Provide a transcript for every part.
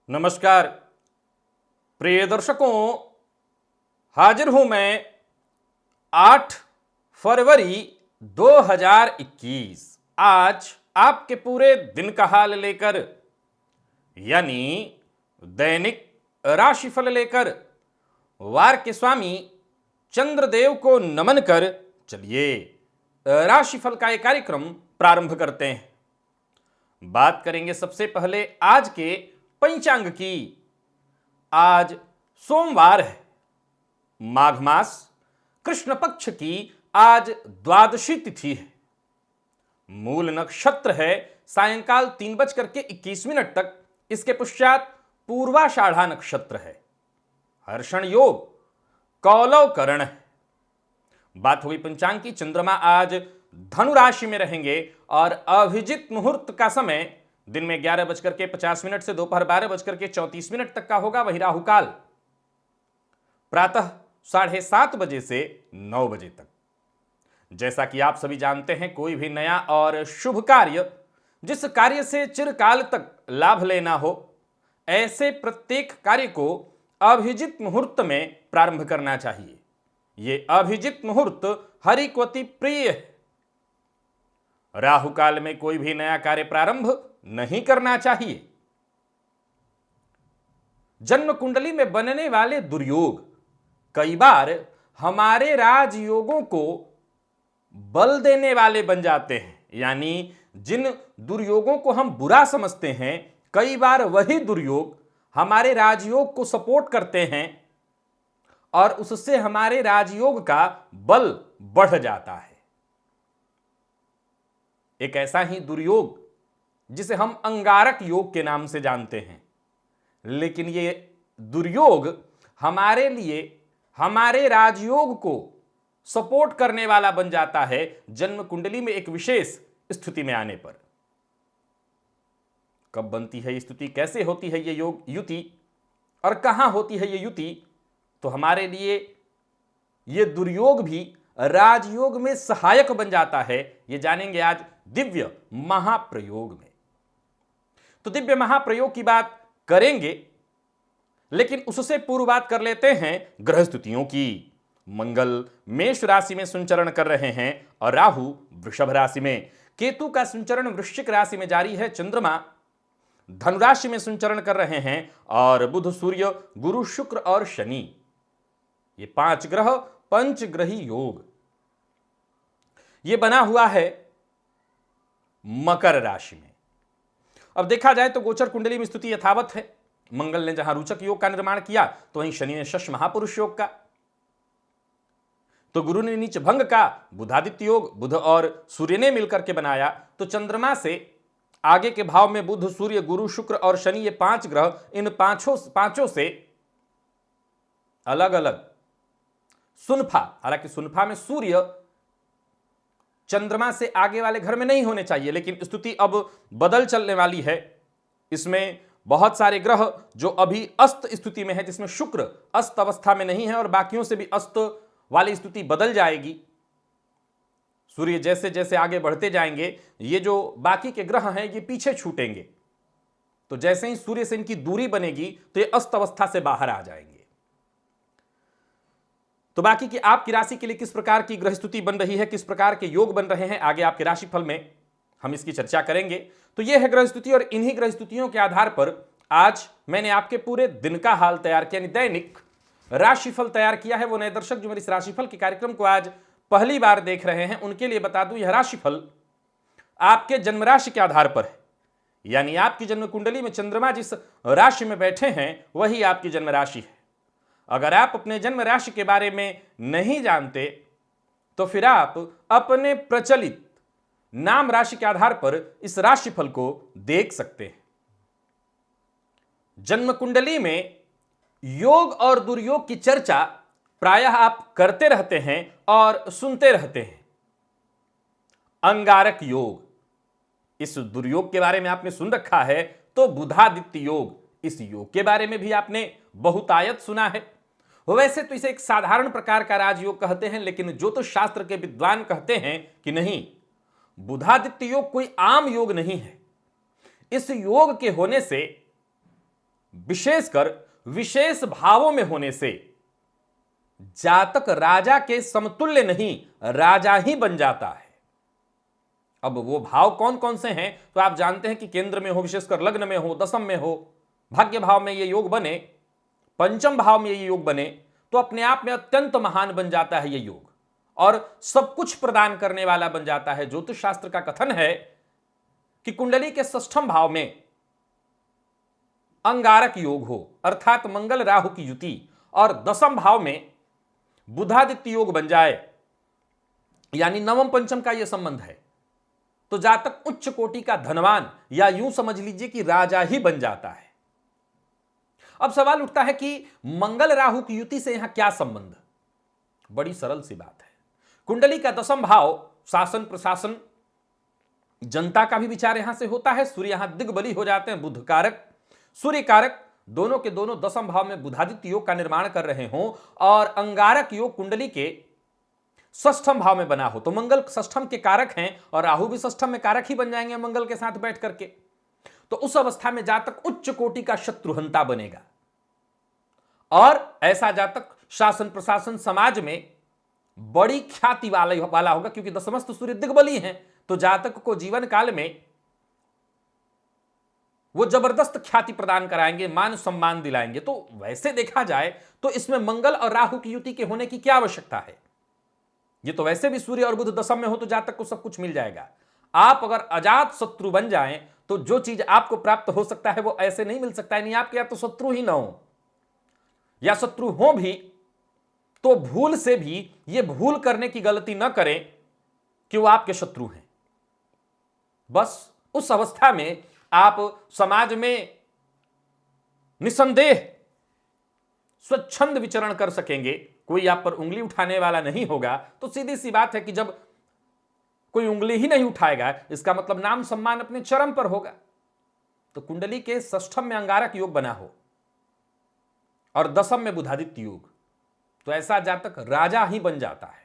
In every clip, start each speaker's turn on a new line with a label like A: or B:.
A: नमस्कार प्रिय दर्शकों, हाजिर हूं मैं 8 फरवरी 2021। आज आपके पूरे दिन का हाल लेकर, यानी दैनिक राशिफल लेकर वार के स्वामी चंद्रदेव को नमन कर चलिए राशिफल का एक कार्यक्रम प्रारंभ करते हैं। बात करेंगे सबसे पहले आज के पंचांग की। आज सोमवार है, माघ मास कृष्ण पक्ष की आज द्वादशी तिथि है। मूल नक्षत्र है सायंकाल 3:21 तक। इसके पश्चात पूर्वाषाढ़ा नक्षत्र है। हर्षण योग कौलव करण है। बात हुई पंचांग की। चंद्रमा आज धनु राशि में रहेंगे और अभिजित मुहूर्त का समय दिन में 11:50 से दोपहर 12:34 तक का होगा। वही राहु काल प्रातः 7:30 बजे से 9 बजे तक। जैसा कि आप सभी जानते हैं, कोई भी नया और शुभ कार्य, जिस कार्य से चिरकाल तक लाभ लेना हो, ऐसे प्रत्येक कार्य को अभिजित मुहूर्त में प्रारंभ करना चाहिए। ये अभिजित मुहूर्त हरिक्वति प्रिय है। राहु काल में कोई भी नया कार्य प्रारंभ नहीं करना चाहिए। जन्म कुंडली में बनने वाले दुर्योग कई बार हमारे राजयोगों को बल देने वाले बन जाते हैं। यानी जिन दुर्योगों को हम बुरा समझते हैं, कई बार वही दुर्योग हमारे राजयोग को सपोर्ट करते हैं और उससे हमारे राजयोग का बल बढ़ जाता है। एक ऐसा ही दुर्योग जिसे हम अंगारक योग के नाम से जानते हैं, लेकिन ये दुर्योग हमारे लिए हमारे राजयोग को सपोर्ट करने वाला बन जाता है जन्म कुंडली में एक विशेष स्थिति में आने पर। कब बनती है ये स्थिति, कैसे होती है ये योग युति और कहां होती है ये युति, तो हमारे लिए ये दुर्योग भी राजयोग में सहायक बन जाता है। ये जानेंगे आज दिव्य महाप्रयोग में। तो दिव्य महाप्रयोग की बात करेंगे, लेकिन उससे पूर्व बात कर लेते हैं ग्रह स्थितियों की। मंगल मेष राशि में संचरण कर रहे हैं और राहु वृषभ राशि में। केतु का संचरण वृश्चिक राशि में जारी है। चंद्रमा धनु राशि में संचरण कर रहे हैं और बुध, सूर्य, गुरु, शुक्र और शनि, ये 5 ग्रह पंचग्रही योग। ये बना हुआ है मकर राशि में। अब देखा जाए तो गोचर कुंडली में स्थिति यथावत है। मंगल ने जहां रोचक योग का निर्माण किया, तो वहीं शनि ने शश महापुरुष योग का, तो गुरु ने नीच भंग का बुधादित्य योग बुध और सूर्य ने मिलकर के बनाया। तो चंद्रमा से आगे के भाव में बुध, सूर्य, गुरु, शुक्र और शनि, ये 5 ग्रह, इन पांचों से अलग अलग सुनफा, हालांकि सुनफा में सूर्य चंद्रमा से आगे वाले घर में नहीं होने चाहिए, लेकिन स्थिति अब बदल चलने वाली है। इसमें बहुत सारे ग्रह जो अभी अस्त स्थिति में है, जिसमें शुक्र अस्त अवस्था में नहीं है और बाकियों से भी अस्त वाली स्थिति बदल जाएगी। सूर्य जैसे जैसे आगे बढ़ते जाएंगे, ये जो बाकी के ग्रह हैं ये पीछे छूटेंगे। तो जैसे ही सूर्य से इनकी दूरी बनेगी तो ये अस्त अवस्था से बाहर आ जाएंगे। तो बाकी की आपकी राशि के लिए किस प्रकार की ग्रह स्थिति बन रही है, किस प्रकार के योग बन रहे हैं, आगे आपके राशिफल में हम इसकी चर्चा करेंगे। तो यह है ग्रह स्थिति और इन्हीं ग्रह स्थितियों के आधार पर आज मैंने आपके पूरे दिन का हाल तैयार किया, यानी दैनिक राशिफल तैयार किया है। वो नए दर्शक जो मेरे इस राशिफल के कार्यक्रम को आज पहली बार देख रहे हैं, उनके लिए बता दूं, यह राशिफल आपके जन्म राशि के आधार पर है। यानी आपकी जन्म कुंडली में चंद्रमा जिस राशि में बैठे हैं वही आपकी जन्म राशि है। अगर आप अपने जन्म राशि के बारे में नहीं जानते तो फिर आप अपने प्रचलित नाम राशि के आधार पर इस राशिफल को देख सकते हैं। जन्म कुंडली में योग और दुर्योग की चर्चा प्रायः आप करते रहते हैं और सुनते रहते हैं। अंगारक योग, इस दुर्योग के बारे में आपने सुन रखा है। तो बुधादित्य योग, इस योग के बारे में भी आपने बहुतायत सुना है। वैसे तो इसे एक साधारण प्रकार का राजयोग कहते हैं, लेकिन ज्योतिष शास्त्र के विद्वान कहते हैं कि नहीं, बुधादित्य योग कोई आम योग नहीं है। इस योग के होने से विशेषकर विशेष भावों में होने से जातक राजा के समतुल्य नहीं, राजा ही बन जाता है। अब वो भाव कौन कौन से हैं तो आप जानते हैं कि केंद्र में हो, विशेषकर लग्न में हो, दशम में हो, भाग्य भाव में ये योग बने, पंचम भाव में ये योग बने तो अपने आप में अत्यंत महान बन जाता है ये योग और सब कुछ प्रदान करने वाला बन जाता है। ज्योतिष शास्त्र का कथन है कि कुंडली के षष्ठम भाव में अंगारक योग हो अर्थात मंगल राहु की युति और दशम भाव में बुधादित्य योग बन जाए, यानी नवम पंचम का यह संबंध है, तो जातक उच्च कोटि का धनवान या यूं समझ लीजिए कि राजा ही बन जाता है। अब सवाल उठता है कि मंगल राहु की युति से यहां क्या संबंध? बड़ी सरल सी बात है। कुंडली का दशम भाव शासन प्रशासन जनता का भी विचार यहां से होता है। सूर्य यहां दिग्बली हो जाते हैं, बुध कारक सूर्य कारक दोनों के दोनों दशम भाव में बुधादित्य योग का निर्माण कर रहे हों और अंगारक योग कुंडली के षष्ठम भाव में बना हो तो मंगल षष्ठम के कारक हैं और राहु भी षष्ठम में कारक ही बन जाएंगे मंगल के साथ बैठ करके। तो उस अवस्था में जातक उच्च कोटि का शत्रुहंता बनेगा और ऐसा जातक शासन प्रशासन समाज में बड़ी ख्याति वाला होगा, क्योंकि दशमस्थ सूर्य दिग्बली हैं तो जातक को जीवन काल में वो जबरदस्त ख्याति प्रदान कराएंगे, मान सम्मान दिलाएंगे। तो वैसे देखा जाए तो इसमें मंगल और राहु की युति के होने की क्या आवश्यकता है? ये तो वैसे भी सूर्य और बुध दशम में हो तो जातक को सब कुछ मिल जाएगा। आप अगर अजात शत्रु बन जाएं तो जो चीज आपको प्राप्त हो सकता है वो ऐसे नहीं मिल सकता है। नहीं, आपके या तो शत्रु ही ना हो या शत्रु हो भी तो भूल से भी ये भूल करने की गलती ना करें कि वो आपके शत्रु हैं। बस उस अवस्था में आप समाज में निसंदेह स्वच्छंद विचरण कर सकेंगे, कोई आप पर उंगली उठाने वाला नहीं होगा। तो सीधी सी बात है कि जब कोई उंगली ही नहीं उठाएगा इसका मतलब नाम सम्मान अपने चरम पर होगा। तो कुंडली के षष्ठम में अंगारक योग बना हो और दशम में बुधादित्य योग, तो ऐसा जातक राजा ही बन जाता है।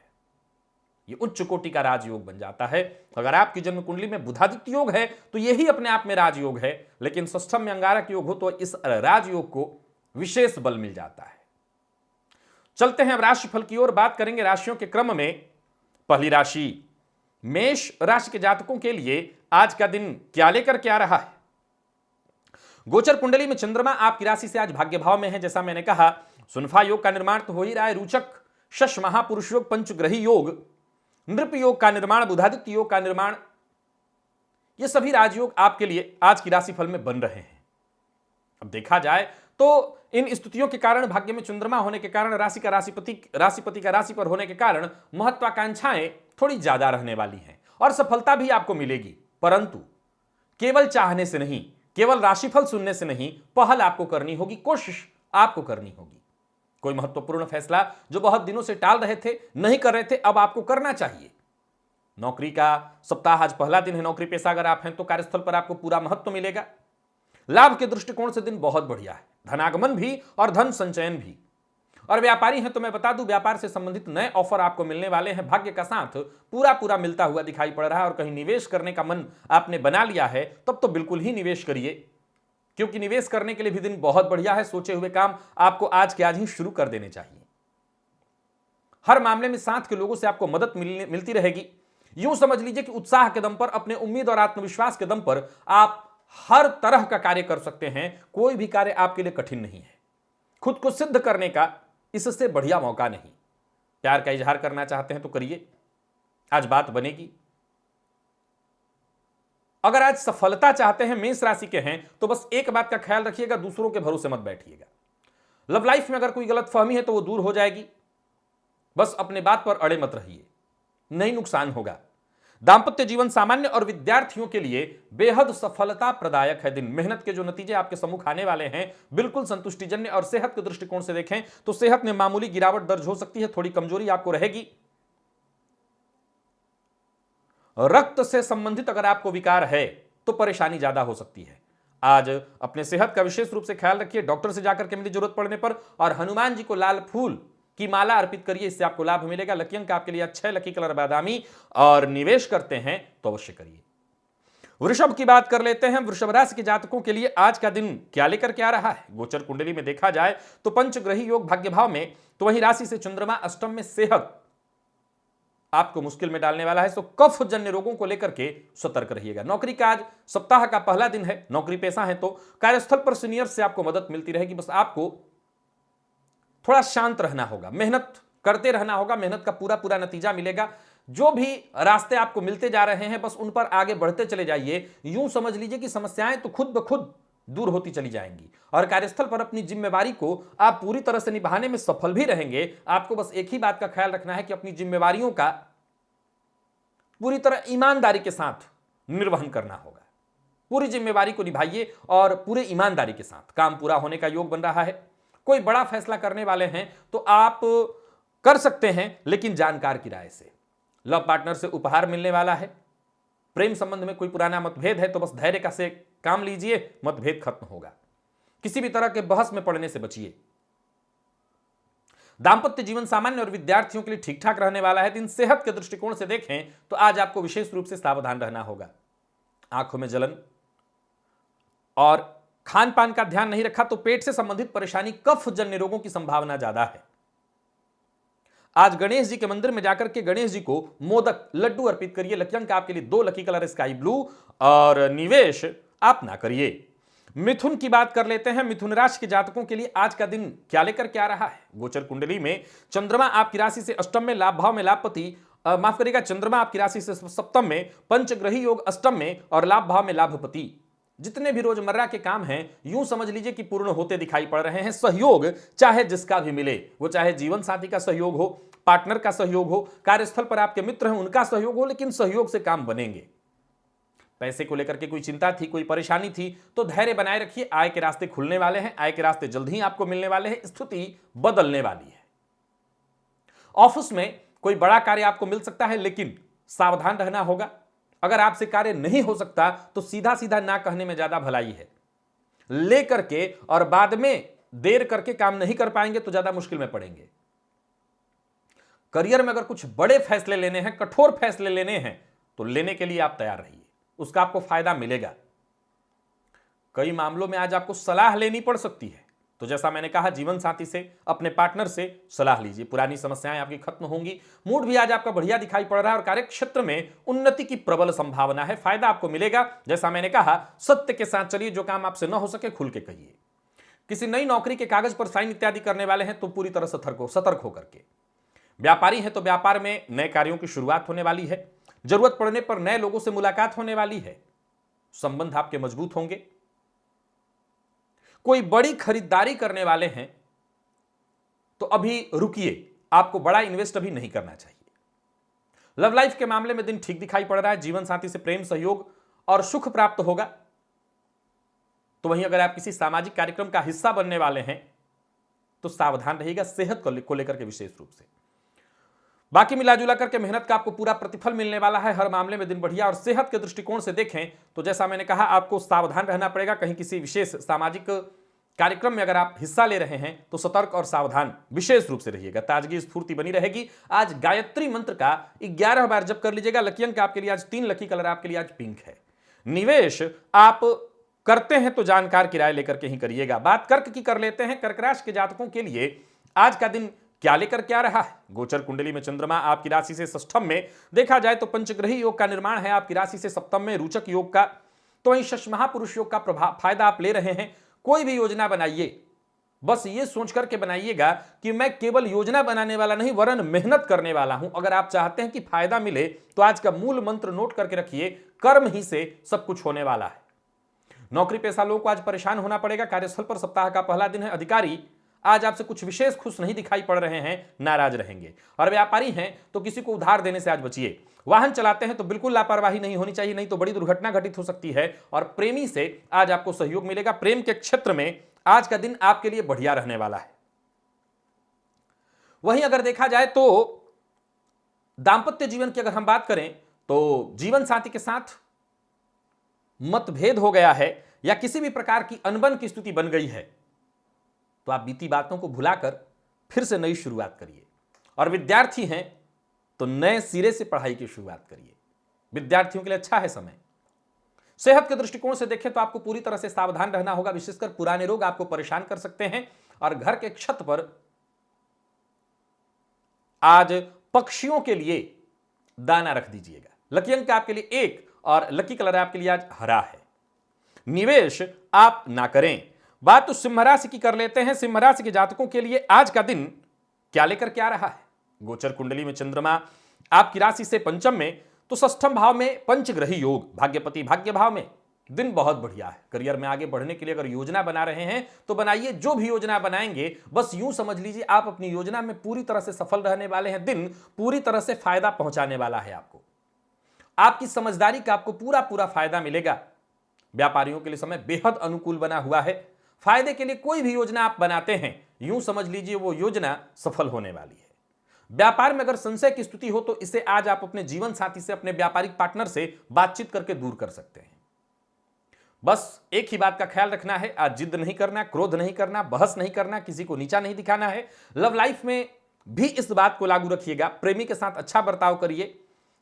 A: ये उच्च कोटि का राजयोग बन जाता है। अगर आपकी जन्म कुंडली में बुधादित्य योग है तो यही अपने आप में राजयोग है, लेकिन षष्ठम में अंगारक योग हो तो इस राजयोग को विशेष बल मिल जाता है। चलते हैं अब राशिफल की ओर, बात करेंगे राशियों के क्रम में। पहली राशि मेष राशि के जातकों के लिए आज का दिन क्या लेकर के आ रहा है? गोचर कुंडली में चंद्रमा आपकी राशि से आज भाग्य भाव में है। जैसा मैंने कहा सुनफा योग का निर्माण तो हो ही रहा है, रुचक शश महापुरुष योग, पंचग्रही योग, नृप योग का निर्माण, बुधादित्य योग का निर्माण, ये सभी राजयोग आपके लिए आज की राशिफल में बन रहे हैं। अब देखा जाए तो इन स्थितियों के कारण, भाग्य में चंद्रमा होने के कारण, राशि का राशिपति का राशि पर होने के कारण महत्वाकांक्षाएं थोड़ी ज्यादा रहने वाली हैं और सफलता भी आपको मिलेगी, परंतु केवल चाहने से नहीं, केवल राशिफल सुनने से नहीं, पहल आपको करनी होगी, कोशिश आपको करनी होगी। कोई महत्वपूर्ण फैसला जो बहुत दिनों से टाल रहे थे, नहीं कर रहे थे, अब आपको करना चाहिए। नौकरी का सप्ताह आज पहला दिन है, नौकरी पेशा अगर आप हैं तो कार्यस्थल पर आपको पूरा महत्व मिलेगा। लाभ के दृष्टिकोण से दिन बहुत बढ़िया है, धनागमन भी और धन संचयन भी। और व्यापारी हैं तो मैं बता दूं, व्यापार से संबंधित नए ऑफर आपको मिलने वाले हैं। भाग्य का साथ पूरा मिलता हुआ दिखाई पड़ रहा है और कहीं निवेश करने का मन आपने बना लिया है तब तो बिल्कुल ही निवेश करिए, क्योंकि निवेश करने के लिए भी दिन बहुत बढ़िया है। सोचे हुए काम आपको आज के आज ही शुरू कर देने चाहिए। हर मामले में साथ के लोगों से आपको मदद मिलती रहेगी। यूं समझ लीजिए कि उत्साह के दम पर, अपने उम्मीद और आत्मविश्वास के दम पर आप हर तरह का कार्य कर सकते हैं। कोई भी कार्य आपके लिए कठिन नहीं है। खुद को सिद्ध करने का इससे बढ़िया मौका नहीं। प्यार का इजहार करना चाहते हैं तो करिए, आज बात बनेगी। अगर आज सफलता चाहते हैं, मेष राशि के हैं, तो बस एक बात का ख्याल रखिएगा, दूसरों के भरोसे मत बैठिएगा। लव लाइफ में अगर कोई गलतफहमी है तो वो दूर हो जाएगी, बस अपने बात पर अड़े मत रहिए, नहीं नुकसान होगा। दांपत्य जीवन सामान्य और विद्यार्थियों के लिए बेहद सफलता प्रदायक है दिन। मेहनत के जो नतीजे आपके सम्मुख आने वाले हैं बिल्कुल संतुष्टिजन्य। और सेहत के दृष्टिकोण से देखें तो सेहत में मामूली गिरावट दर्ज हो सकती है, थोड़ी कमजोरी आपको रहेगी। रक्त से संबंधित अगर आपको विकार है तो परेशानी ज्यादा हो सकती है। आज अपने सेहत का विशेष रूप से ख्याल रखिए, डॉक्टर से जाकर के मिली जरूरत पड़ने पर, और हनुमान जी को लाल फूल की माला अर्पित करिए, इससे आपको लाभ मिलेगा। लकी अंक आपके लिए अच्छा है, लकी कलर बादामी, और निवेश करते हैं तो अवश्य करिए। वृषभ की बात कर लेते हैं। वृषभ राशि के जातकों के लिए आज का दिन क्या लेकर के आ रहा है? गोचर कुंडली में देखा जाए तो पंचग्रही योग भाग्य भाव में, तो वहीं राशि से चंद्रमा अष्टम में, सेहत आपको मुश्किल में डालने वाला है। तो कफ जन्य रोगों को लेकर के सतर्क रहिएगा। नौकरी का आज सप्ताह का पहला दिन है, नौकरी पेशा है तो कार्यस्थल पर सीनियर से आपको मदद मिलती रहेगी। बस आपको थोड़ा शांत रहना होगा, मेहनत करते रहना होगा, मेहनत का पूरा पूरा नतीजा मिलेगा। जो भी रास्ते आपको मिलते जा रहे हैं बस उन पर आगे बढ़ते चले जाइए। यूं समझ लीजिए कि समस्याएं तो खुद ब खुद दूर होती चली जाएंगी और कार्यस्थल पर अपनी जिम्मेवारी को आप पूरी तरह से निभाने में सफल भी रहेंगे। आपको बस एक ही बात का ख्याल रखना है कि अपनी जिम्मेवारियों का पूरी तरह ईमानदारी के साथ निर्वहन करना होगा। पूरी जिम्मेवारी को निभाइए और पूरे ईमानदारी के साथ। काम पूरा होने का योग बन रहा है। कोई बड़ा फैसला करने वाले हैं तो आप कर सकते हैं, लेकिन जानकार की राय से। लव पार्टनर से उपहार मिलने वाला है। प्रेम संबंध में कोई पुराना मतभेद है तो बस धैर्य का से काम लीजिए, मतभेद खत्म होगा। किसी भी तरह के बहस में पड़ने से बचिए। दांपत्य जीवन सामान्य और विद्यार्थियों के लिए ठीक ठाक रहने वाला है। दिन सेहत के दृष्टिकोण से देखें तो आज आपको विशेष रूप से सावधान रहना होगा। आंखों में जलन और खान पान का ध्यान नहीं रखा तो पेट से संबंधित परेशानी, कफ जन्य रोगों की संभावना ज्यादा है। आज गणेश जी के मंदिर में जाकर के गणेश जी को मोदक, लड्डू अर्पित करिए। लकी अंक आपके लिए 2, लकी कलर स्काई ब्लू और निवेश आप ना करिए। मिथुन की बात कर लेते हैं। मिथुन राशि के जातकों के लिए आज का दिन क्या लेकर के आ रहा है? गोचर कुंडली में चंद्रमा आपकी राशि से अष्टम में, लाभ भाव में लाभपति, माफ करिएगा, चंद्रमा आपकी राशि से सप्तम में, पंचग्रही योग अष्टम में और लाभ भाव में लाभपति। जितने भी रोजमर्रा के काम हैं यूं समझ लीजिए कि पूर्ण होते दिखाई पड़ रहे हैं। सहयोग चाहे जिसका भी मिले, वो चाहे जीवन साथी का सहयोग हो, पार्टनर का सहयोग हो, कार्यस्थल पर आपके मित्र हैं उनका सहयोग हो, लेकिन सहयोग से काम बनेंगे। पैसे को लेकर के कोई चिंता थी, कोई परेशानी थी तो धैर्य बनाए रखिए। आय के रास्ते खुलने वाले हैं, आय के रास्ते जल्द ही आपको मिलने वाले हैं। स्थिति बदलने वाली है। ऑफिस में कोई बड़ा कार्य आपको मिल सकता है, लेकिन सावधान रहना होगा। अगर आपसे कार्य नहीं हो सकता तो सीधा सीधा ना कहने में ज्यादा भलाई है। लेकर के और बाद में देर करके काम नहीं कर पाएंगे तो ज्यादा मुश्किल में पड़ेंगे। करियर में अगर कुछ बड़े फैसले लेने हैं, कठोर फैसले लेने हैं तो लेने के लिए आप तैयार रहिए, उसका आपको फायदा मिलेगा। कई मामलों में आज आपको सलाह लेनी पड़ सकती है, तो जैसा मैंने कहा जीवन साथी से, अपने पार्टनर से सलाह लीजिए। पुरानी समस्याएं आपकी खत्म होंगी। मूड भी आज आपका बढ़िया दिखाई पड़ रहा है और कार्य क्षेत्र में उन्नति की प्रबल संभावना है। फायदा आपको मिलेगा। जैसा मैंने कहा सत्य के साथ चलिए। जो काम आपसे न हो सके खुल के कहिए। किसी नई नौकरी के कागज पर साइन इत्यादि करने वाले हैं तो पूरी तरह सतर्क होकर के। व्यापारी हैं तो व्यापार में नए कार्यों की शुरुआत होने वाली है। जरूरत पड़ने पर नए लोगों से मुलाकात होने वाली है। संबंध आपके मजबूत होंगे। कोई बड़ी खरीदारी करने वाले हैं तो अभी रुकिए, आपको बड़ा इन्वेस्ट अभी नहीं करना चाहिए। लव लाइफ के मामले में दिन ठीक दिखाई पड़ रहा है। जीवन साथी से प्रेम, सहयोग और सुख प्राप्त होगा। तो वहीं अगर आप किसी सामाजिक कार्यक्रम का हिस्सा बनने वाले हैं तो सावधान रहिएगा, सेहत को लेकर के विशेष रूप से। बाकी मिलाजुला करके मेहनत का आपको पूरा प्रतिफल मिलने वाला है। हर मामले में दिन बढ़िया। और सेहत के दृष्टिकोण से देखें तो जैसा मैंने कहा आपको सावधान रहना पड़ेगा। कहीं किसी विशेष सामाजिक कार्यक्रम में अगर आप हिस्सा ले रहे हैं तो सतर्क और सावधान विशेष रूप से रहिएगा। ताजगी स्फूर्ति बनी रहेगी। आज गायत्री मंत्र का 11 बार जप कर लीजिएगा। लकी अंक आपके लिए आज 3, लकी कलर आपके लिए आज पिंक है। निवेश आप करते हैं तो जानकार की राय लेकर के ही करिएगा। बात कर्क की कर लेते हैं। कर्क राशि के जातकों के लिए आज का दिन क्या लेकर क्या रहा है? गोचर कुंडली में चंद्रमा आपकी राशि से षष्ठम में, देखा जाए तो पंचग्रही योग का निर्माण है आपकी राशि से सप्तम में, रोचक योग का। तो वहीं शश महापुरुष योग का फायदा आप ले रहे हैं। कोई भी योजना बनाइए, बस ये सोच करके बनाइएगा कि मैं केवल योजना बनाने वाला नहीं वरन मेहनत करने वाला हूं। अगर आप चाहते हैं कि फायदा मिले तो आज का मूल मंत्र नोट करके रखिए, कर्म ही से सब कुछ होने वाला है। नौकरी पेशा लोगों को आज परेशान होना पड़ेगा। कार्यस्थल पर सप्ताह का पहला दिन है। अधिकारी आज आपसे कुछ विशेष खुश नहीं दिखाई पड़ रहे हैं, नाराज रहेंगे। और व्यापारी हैं तो किसी को उधार देने से आज बचिए। वाहन चलाते हैं तो बिल्कुल लापरवाही नहीं होनी चाहिए, नहीं तो बड़ी दुर्घटना घटित हो सकती है। और प्रेमी से आज आपको सहयोग मिलेगा। प्रेम के क्षेत्र में आज का दिन आपके लिए बढ़िया रहने वाला है। वहीं अगर देखा जाए तो दांपत्य जीवन की अगर हम बात करें तो जीवन साथी के साथ मतभेद हो गया है या किसी भी प्रकार की अनबन की स्थिति बन गई है तो आप बीती बातों को भुलाकर फिर से नई शुरुआत करिए। और विद्यार्थी हैं तो नए सिरे से पढ़ाई की शुरुआत करिए। विद्यार्थियों के लिए अच्छा है समय। सेहत के दृष्टिकोण से देखें तो आपको पूरी तरह से सावधान रहना होगा, विशेषकर पुराने रोग आपको परेशान कर सकते हैं। और घर के छत पर आज पक्षियों के लिए दाना रख दीजिएगा। लकी अंक आपके लिए 1 और लकी कलर आपके लिए आज हरा है। निवेश आप ना करें। बात तो सिंह राशि की कर लेते हैं। सिंह राशि के जातकों के लिए आज का दिन क्या लेकर के आ रहा है? गोचर कुंडली में चंद्रमा आपकी राशि से पंचम में, तो षष्ठम भाव में पंचग्रही योग, भाग्यपति भाग्य भाव में। दिन बहुत बढ़िया है। करियर में आगे बढ़ने के लिए अगर योजना बना रहे हैं तो बनाइए। जो भी योजना बनाएंगे बस यूं समझ लीजिए आप अपनी योजना में पूरी तरह से सफल रहने वाले हैं। दिन पूरी तरह से फायदा पहुंचाने वाला है आपको। आपकी समझदारी का आपको पूरा पूरा फायदा मिलेगा। व्यापारियों के लिए समय बेहद अनुकूल बना हुआ है। फायदे के लिए कोई भी योजना आप बनाते हैं, यूं समझ लीजिए वो योजना सफल होने वाली है। व्यापार में अगर संशय की स्थिति हो तो इसे आज आप अपने जीवन साथी से, अपने व्यापारिक पार्टनर से बातचीत करके दूर कर सकते हैं। बस एक ही बात का ख्याल रखना है, आज जिद नहीं करना, क्रोध नहीं करना, बहस नहीं करना, किसी को नीचा नहीं दिखाना है। लव लाइफ में भी इस बात को लागू रखिएगा। प्रेमी के साथ अच्छा बर्ताव करिए।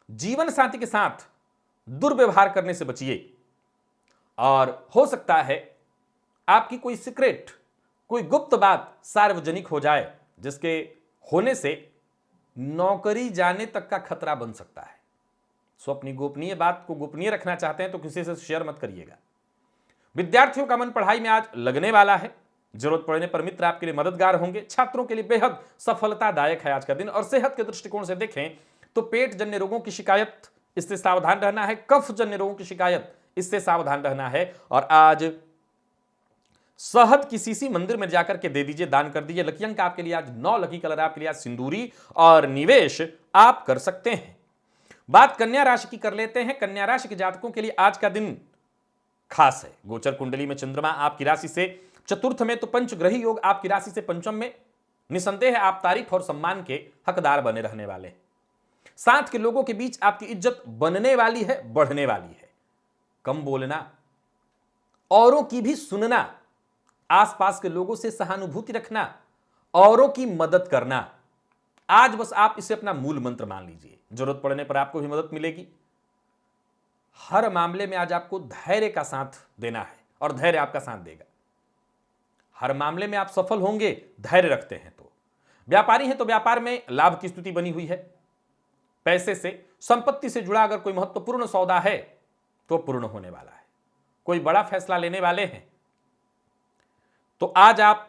A: जीवन साथी के साथ दुर्व्यवहार करने से बचिए। और हो सकता है आपकी कोई सीक्रेट, कोई गुप्त बात सार्वजनिक हो जाए, जिसके होने से नौकरी जाने तक का खतरा बन सकता है। सो अपनी गोपनीय बात को गोपनीय रखना चाहते हैं तो किसी से शेयर मत करिएगा। विद्यार्थियों का मन पढ़ाई में आज लगने वाला है। जरूरत पड़ने पर मित्र आपके लिए मददगार होंगे। छात्रों के लिए बेहद सफलतादायक है आज का दिन। और सेहत के दृष्टिकोण से देखें तो पेट जन्य रोगों की शिकायत, इससे सावधान रहना है। कफ जन्य रोगों की शिकायत, इससे सावधान रहना है। और आज शहद की शीशी मंदिर में जाकर के दे दीजिए, दान कर दीजिए। लकी अंक आपके लिए आज 9, लकी कलर आपके लिए आज सिंदूरी। और निवेश आप कर सकते हैं। बात कन्या राशि की कर लेते हैं। कन्या राशि के जातकों के लिए आज का दिन खास है। गोचर कुंडली में चंद्रमा आपकी राशि से चतुर्थ में, तो पंचग्रही योग आपकी राशि से पंचम में। निसंदेह आप तारीफ और सम्मान के हकदार बने रहने वाले हैं। साथ के लोगों के बीच आपकी इज्जत बनने वाली है, बढ़ने वाली है। कम बोलना, औरों की भी सुनना, आसपास के लोगों से सहानुभूति रखना, औरों की मदद करना, आज बस आप इसे अपना मूल मंत्र मान लीजिए। जरूरत पड़ने पर आपको भी मदद मिलेगी। हर मामले में आज आपको धैर्य का साथ देना है और धैर्य आपका साथ देगा। हर मामले में आप सफल होंगे, धैर्य रखते हैं तो। व्यापारी हैं तो व्यापार में लाभ की स्थिति बनी हुई है। पैसे से, संपत्ति से जुड़ा अगर कोई महत्वपूर्ण सौदा है तो पूर्ण होने वाला है। कोई बड़ा फैसला लेने वाले हैं तो आज आप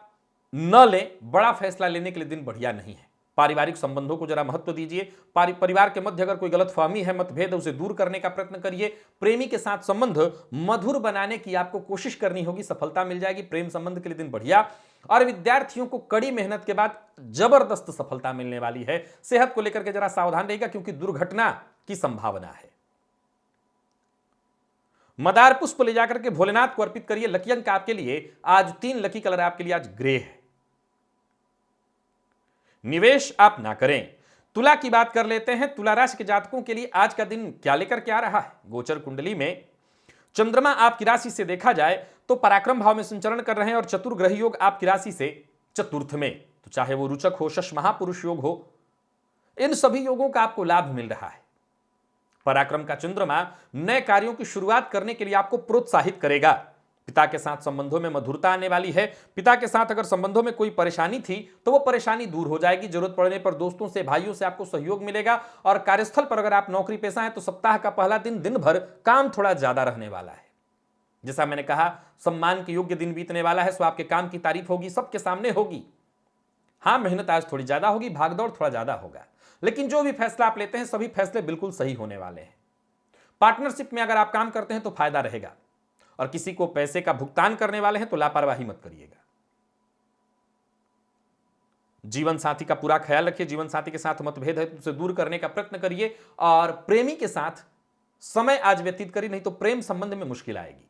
A: न लें। बड़ा फैसला लेने के लिए दिन बढ़िया नहीं है। पारिवारिक संबंधों को जरा महत्व दीजिए। परिवार के मध्य अगर कोई गलतफहमी है, मतभेद है, उसे दूर करने का प्रयत्न करिए। प्रेमी के साथ संबंध मधुर बनाने की आपको कोशिश करनी होगी, सफलता मिल जाएगी। प्रेम संबंध के लिए दिन बढ़िया। और विद्यार्थियों को कड़ी मेहनत के बाद जबरदस्त सफलता मिलने वाली है। सेहत को लेकर के जरा सावधान रहेगा क्योंकि दुर्घटना की संभावना है। मदार पुष्प ले जाकर के भोलेनाथ को अर्पित करिए। लकी अंक आपके लिए आज 3, लकी कलर आपके लिए आज ग्रे है। निवेश आप ना करें। तुला की बात कर लेते हैं। तुला राशि के जातकों के लिए आज का दिन क्या लेकर के आ रहा है? गोचर कुंडली में चंद्रमा आपकी राशि से देखा जाए तो पराक्रम भाव में संचरण कर रहे हैं और चतुर्ग्रही योग आपकी राशि से चतुर्थ में, तो चाहे वो रुचक हो, शश महापुरुष योग हो, इन सभी योगों का आपको लाभ मिल रहा है। पराक्रम का चंद्रमा नए कार्यों की शुरुआत करने के लिए आपको प्रोत्साहित करेगा। पिता के साथ संबंधों में मधुरता आने वाली है। पिता के साथ अगर संबंधों में कोई परेशानी थी तो वो परेशानी दूर हो जाएगी। जरूरत पड़ने पर दोस्तों से, भाइयों से आपको सहयोग मिलेगा। और कार्यस्थल पर अगर आप नौकरी पेशा हैं तो सप्ताह का पहला दिन भर काम थोड़ा ज्यादा रहने वाला है। जैसा मैंने कहा, सम्मान के योग्य दिन बीतने वाला है। सो आपके काम की तारीफ होगी, सबके सामने होगी। हाँ, मेहनत आज थोड़ी ज्यादा होगी, भागदौड़ थोड़ा ज्यादा होगा, लेकिन जो भी फैसला आप लेते हैं सभी फैसले बिल्कुल सही होने वाले हैं। पार्टनरशिप में अगर आप काम करते हैं तो फायदा रहेगा। और किसी को पैसे का भुगतान करने वाले हैं तो लापरवाही मत करिएगा। जीवन साथी का पूरा ख्याल रखिए। जीवन साथी के साथ मतभेद है तो उसे दूर करने का प्रयत्न करिए। और प्रेमी के साथ समय आज व्यतीत करिए, नहीं तो प्रेम संबंध में मुश्किल आएगी।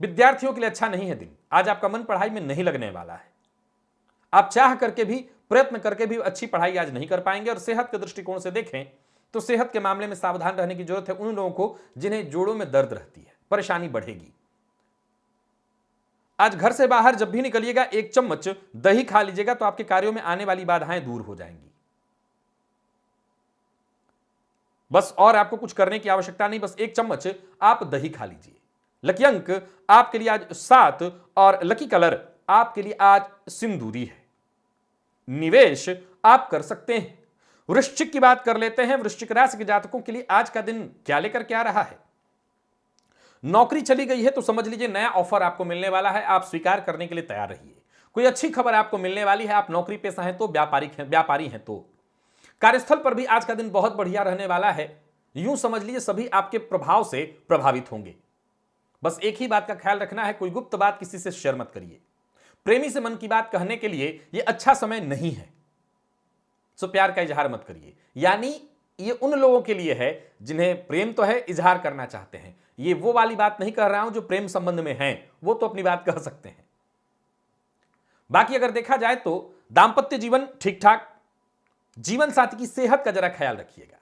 A: विद्यार्थियों के लिए अच्छा नहीं है दिन। आज आपका मन पढ़ाई में नहीं लगने वाला है। आप चाह करके भी, प्रयत्न करके भी अच्छी पढ़ाई आज नहीं कर पाएंगे। और सेहत के दृष्टिकोण से देखें तो सेहत के मामले में सावधान रहने की जरूरत है उन लोगों को जिन्हें जोड़ों में दर्द रहती है, परेशानी बढ़ेगी। आज घर से बाहर जब भी निकलिएगा 1 चम्मच दही खा लीजिएगा तो आपके कार्यों में आने वाली बाधाएं दूर हो जाएंगी। बस और आपको कुछ करने की आवश्यकता नहीं, बस 1 चम्मच आप दही खा लीजिए। लकी अंक आपके लिए आज 7 और लकी कलर आपके लिए आज सिंदूरी है। निवेश आप कर सकते हैं। वृश्चिक की बात कर लेते हैं। वृश्चिक राशि के जातकों के लिए आज का दिन क्या लेकर के आ रहा है? नौकरी चली गई है तो समझ लीजिए नया ऑफर आपको मिलने वाला है, आप स्वीकार करने के लिए तैयार रहिए। कोई अच्छी खबर आपको मिलने वाली है। आप नौकरी पेशा हैं तो व्यापारी हैं तो कार्यस्थल पर भी आज का दिन बहुत बढ़िया रहने वाला है। यूं समझ लीजिए सभी आपके प्रभाव से प्रभावित होंगे। बस एक ही बात का ख्याल रखना है, कोई गुप्त बात किसी से शेयर मत करिए। प्रेमी से मन की बात कहने के लिए यह अच्छा समय नहीं है, सो प्यार का इजहार मत करिए। यानी ये उन लोगों के लिए है जिन्हें प्रेम तो है, इजहार करना चाहते हैं। ये वो वाली बात नहीं कर रहा हूं जो प्रेम संबंध में हैं, वो तो अपनी बात कह सकते हैं। बाकी अगर देखा जाए तो दांपत्य जीवन ठीक ठाक, जीवन साथी की सेहत का जरा ख्याल रखिएगा।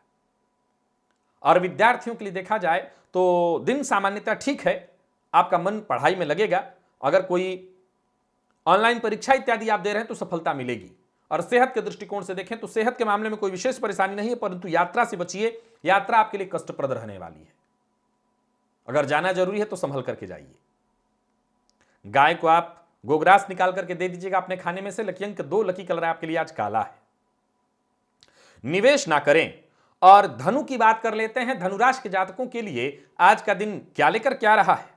A: और विद्यार्थियों के लिए देखा जाए तो दिन सामान्यतः ठीक है, आपका मन पढ़ाई में लगेगा। अगर कोई ऑनलाइन परीक्षा इत्यादि आप दे रहे हैं तो सफलता मिलेगी। और सेहत के दृष्टिकोण से देखें तो सेहत के मामले में कोई विशेष परेशानी नहीं है, परंतु यात्रा से बचिए। यात्रा आपके लिए कष्टप्रद रहने वाली है। अगर जाना जरूरी है तो संभल करके जाइए। गाय को आप गोग्रास निकाल करके दे दीजिएगा अपने खाने में से। लकी अंक 2, लकी कलर आपके लिए आज काला है। निवेश ना करें। और धनु की बात कर लेते हैं। धनुराशि के जातकों के लिए आज का दिन क्या लेकर क्या रहा है?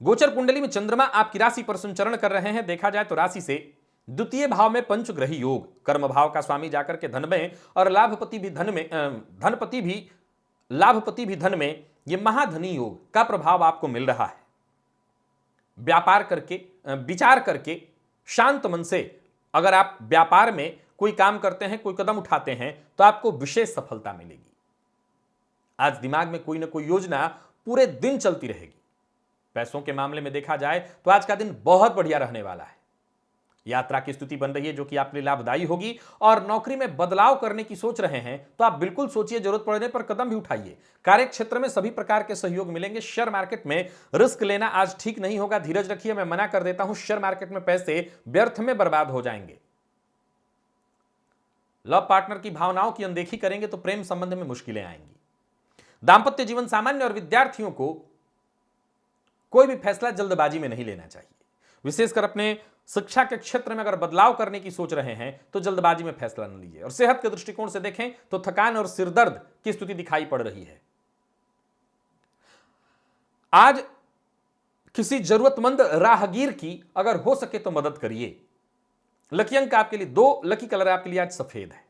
A: गोचर कुंडली में चंद्रमा आपकी राशि पर संचरण कर रहे हैं। देखा जाए तो राशि से द्वितीय भाव में पंचग्रही योग, कर्म भाव का स्वामी जाकर के धन में और लाभपति भी धन में, लाभपति भी धन में, यह महाधनी योग का प्रभाव आपको मिल रहा है। व्यापार करके, विचार करके, शांत मन से अगर आप व्यापार में कोई काम करते हैं, कोई कदम उठाते हैं तो आपको विशेष सफलता मिलेगी। आज दिमाग में कोई ना कोई योजना पूरे दिन चलती रहेगी। पैसों के मामले में देखा जाए तो आज का दिन बहुत बढ़िया रहने वाला है। यात्रा की स्थिति बन रही है जो कि आपके लिए लाभदायी होगी। और नौकरी में बदलाव करने की सोच रहे हैं तो आप बिल्कुल सोचिए, जरूरत पड़ने पर कदम भी उठाइए। कार्य क्षेत्र में सभी प्रकार के सहयोग मिलेंगे। शेयर मार्केट में रिस्क लेना आज ठीक नहीं होगा, धीरज रखिए। मैं मना कर देता हूं, शेयर मार्केट में पैसे व्यर्थ में बर्बाद हो जाएंगे। लव पार्टनर की भावनाओं की अनदेखी करेंगे तो प्रेम संबंध में मुश्किलें आएंगी। दांपत्य जीवन सामान्य। और विद्यार्थियों को कोई भी फैसला जल्दबाजी में नहीं लेना चाहिए। विशेषकर अपने शिक्षा के क्षेत्र में अगर बदलाव करने की सोच रहे हैं तो जल्दबाजी में फैसला न लीजिए। और सेहत के दृष्टिकोण से देखें तो थकान और सिरदर्द की स्थिति दिखाई पड़ रही है। आज किसी जरूरतमंद राहगीर की अगर हो सके तो मदद करिए। लकी अंक आपके लिए 2, लकी कलर आपके लिए आज सफेद है।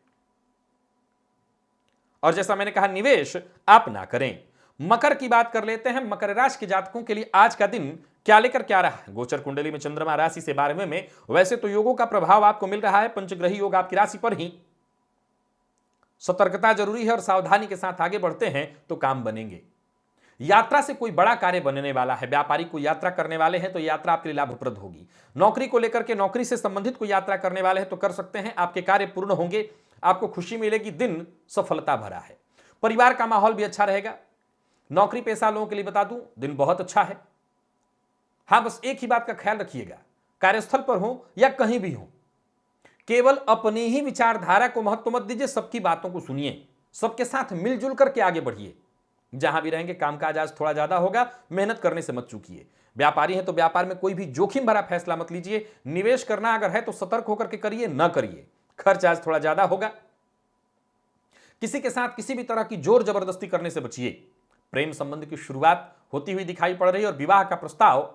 A: और जैसा मैंने कहा, निवेश आप ना करें। मकर की बात कर लेते हैं। मकर राशि के जातकों के लिए आज का दिन क्या लेकर क्या रहा है? गोचर कुंडली में चंद्रमा राशि से 12वें में। वैसे तो योगों का प्रभाव आपको मिल रहा है, पंचग्रही योग आपकी राशि पर ही। सतर्कता जरूरी है और सावधानी के साथ आगे बढ़ते हैं तो काम बनेंगे। यात्रा से कोई बड़ा कार्य बनने वाला है। व्यापारी को यात्रा करने वाले हैं तो यात्रा आपके लिए लाभप्रद होगी। नौकरी को लेकर के, नौकरी से संबंधित कोई यात्रा करने वाले हैं तो कर सकते हैं, आपके कार्य पूर्ण होंगे, आपको खुशी मिलेगी। दिन सफलता भरा है। परिवार का माहौल भी अच्छा रहेगा। नौकरी पेशा लोगों के लिए बता दूं, दिन बहुत अच्छा है। हां, बस एक ही बात का ख्याल रखिएगा, कार्यस्थल पर हो या कहीं भी हो, केवल अपनी ही विचारधारा को महत्व मत दीजिए। सबकी बातों को सुनिए, सबके साथ मिलजुल करके आगे बढ़िए। जहां भी रहेंगे कामकाज आज थोड़ा ज्यादा होगा, मेहनत करने से मत चूकिए। व्यापारी हैं तो व्यापार में कोई भी जोखिम भरा फैसला मत लीजिए। निवेश करना अगर है तो सतर्क होकर के करिए, ना करिए। खर्च आज थोड़ा ज्यादा होगा। किसी के साथ किसी भी तरह की जोर जबरदस्ती करने से बचिए। प्रेम संबंध की शुरुआत होती हुई दिखाई पड़ रही है और विवाह का प्रस्ताव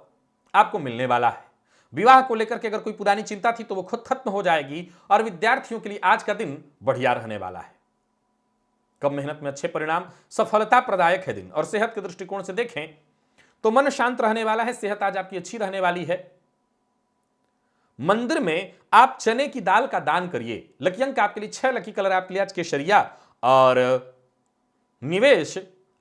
A: आपको मिलने वाला है। विवाह को लेकर के अगर कोई पुरानी चिंता थी तो वो खुद खत्म हो जाएगी। और विद्यार्थियों के लिए आज का दिन बढ़िया रहने वाला है। कम मेहनत में अच्छे परिणाम, सफलता प्रदायक है दिन। और सेहत के दृष्टिकोण से देखें तो मन शांत रहने वाला है। सेहत आज आपकी अच्छी रहने वाली है। मंदिर में आप चने की दाल का दान करिए। लकी अंक आपके लिए 6, लकी कलर आपके लिए आज केसरिया। और निवेश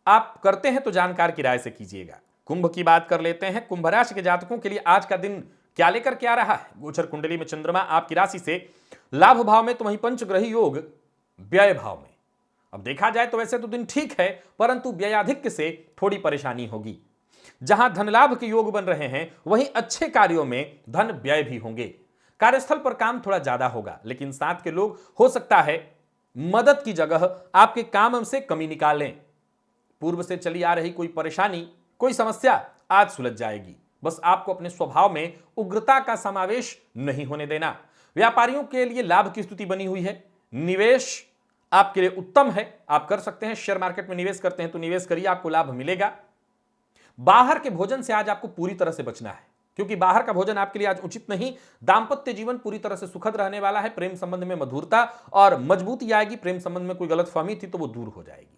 A: आप करते हैं तो जानकार की राय से कीजिएगा। कुंभ की बात कर लेते हैं। कुंभ राशि के जातकों के लिए आज का दिन क्या लेकर क्या रहा है? गोचर कुंडली में चंद्रमा आपकी राशि से लाभ भाव में तो वहीं पंचग्रही योग व्यय भाव में। अब देखा जाए तो वैसे तो दिन ठीक है, परंतु व्ययाधिक्य से थोड़ी परेशानी होगी। जहां धन लाभ के योग बन रहे हैं वहीं अच्छे कार्यों में धन व्यय भी होंगे। कार्यस्थल पर काम थोड़ा ज्यादा होगा, लेकिन साथ के लोग हो सकता है मदद की जगह आपके काम से कमी निकालें। पूर्व से चली आ रही कोई परेशानी कोई समस्या आज सुलझ जाएगी। बस आपको अपने स्वभाव में उग्रता का समावेश नहीं होने देना। व्यापारियों के लिए लाभ की स्थिति बनी हुई है। निवेश आपके लिए उत्तम है, आप कर सकते हैं। शेयर मार्केट में निवेश करते हैं तो निवेश करिए, आपको लाभ मिलेगा। बाहर के भोजन से आज आपको पूरी तरह से बचना है, क्योंकि बाहर का भोजन आपके लिए आज उचित नहीं। दांपत्य जीवन पूरी तरह से सुखद रहने वाला है। प्रेम संबंध में मधुरता और मजबूती आएगी। प्रेम संबंध में कोई गलतफहमी थी तो वो दूर हो जाएगी।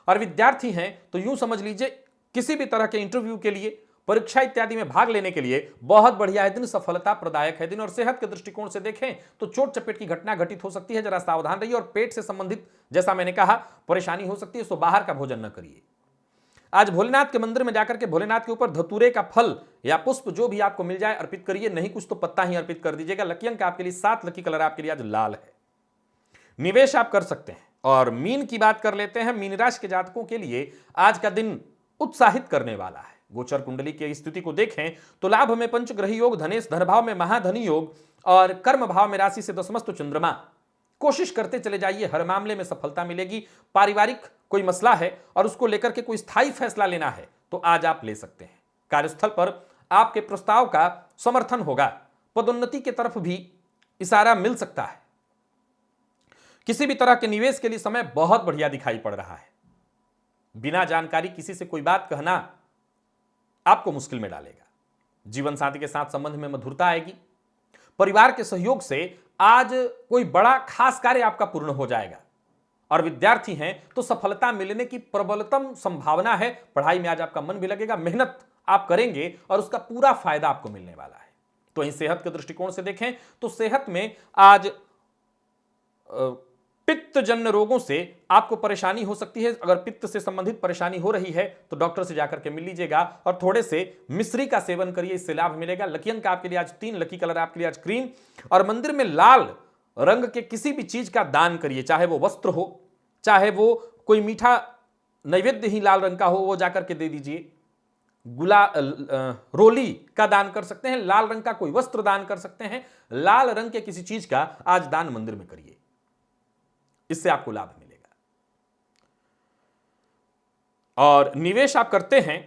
A: और विद्यार्थी हैं तो यूं समझ लीजिए, किसी भी तरह के इंटरव्यू के लिए, परीक्षा इत्यादि में भाग लेने के लिए बहुत बढ़िया है दिन, सफलता प्रदायक है दिन। और सेहत के दृष्टिकोण से देखें तो चोट चपेट की घटना घटित हो सकती है, जरा सावधान रहिए। और पेट से संबंधित जैसा मैंने कहा परेशानी हो सकती है, तो बाहर का भोजन न करिए। आज भोलेनाथ के मंदिर में जाकर के भोलेनाथ के ऊपर धतूरे का फल या पुष्प जो भी आपको मिल जाए अर्पित करिए, नहीं कुछ तो पत्ता ही अर्पित कर दीजिएगा। लकी अंक आपके लिए 7, लकी कलर आपके लिए आज लाल है। निवेश आप कर सकते हैं। और मीन की बात कर लेते हैं। मीन राशि के जातकों के लिए आज का दिन उत्साहित करने वाला है। गोचर कुंडली की स्थिति को देखें तो लाभ में पंचग्रही योग, धनेश धन भाव में महाधनी योग और कर्म भाव में राशि से दशमस्त चंद्रमा। कोशिश करते चले जाइए, हर मामले में सफलता मिलेगी। पारिवारिक कोई मसला है और उसको लेकर के कोई स्थायी फैसला लेना है तो आज आप ले सकते हैं। कार्यस्थल पर आपके प्रस्ताव का समर्थन होगा। पदोन्नति की तरफ भी इशारा मिल सकता है। किसी भी तरह के निवेश के लिए समय बहुत बढ़िया दिखाई पड़ रहा है। बिना जानकारी किसी से कोई बात कहना आपको मुश्किल में डालेगा। जीवन साथी के साथ संबंध में मधुरता आएगी। परिवार के सहयोग से आज कोई बड़ा खास कार्य आपका पूर्ण हो जाएगा। और विद्यार्थी हैं तो सफलता मिलने की प्रबलतम संभावना है। पढ़ाई में आज आपका मन भी लगेगा, मेहनत आप करेंगे और उसका पूरा फायदा आपको मिलने वाला है। तो वहीं सेहत के दृष्टिकोण से देखें तो सेहत में आज पित्तजन्य रोगों से आपको परेशानी हो सकती है। अगर पित्त से संबंधित परेशानी हो रही है तो डॉक्टर से जाकर के मिल लीजिएगा और थोड़े से मिश्री का सेवन करिए, इससे लाभ मिलेगा। लकी अंक आपके लिए आज 3, लकी कलर आपके लिए आज क्रीम। और मंदिर में लाल रंग के किसी भी चीज का दान करिए, चाहे वो वस्त्र हो, चाहे वो कोई मीठा नैवेद्य ही लाल रंग का हो, वो जाकर के दे दीजिए। रोली का दान कर सकते हैं, लाल रंग का कोई वस्त्र दान कर सकते हैं। लाल रंग के किसी चीज का आज दान मंदिर में करिए, इससे आपको लाभ मिलेगा। और निवेश आप करते हैं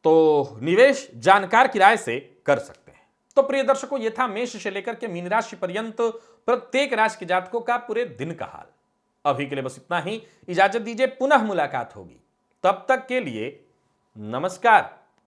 A: तो निवेश जानकार की राय से कर सकते हैं। तो प्रिय दर्शकों, यह था मेष से लेकर के मीन राशि पर्यंत प्रत्येक राशि के जातकों का पूरे दिन का हाल। अभी के लिए बस इतना ही। इजाजत दीजिए, पुनः मुलाकात होगी। तब तक के लिए नमस्कार।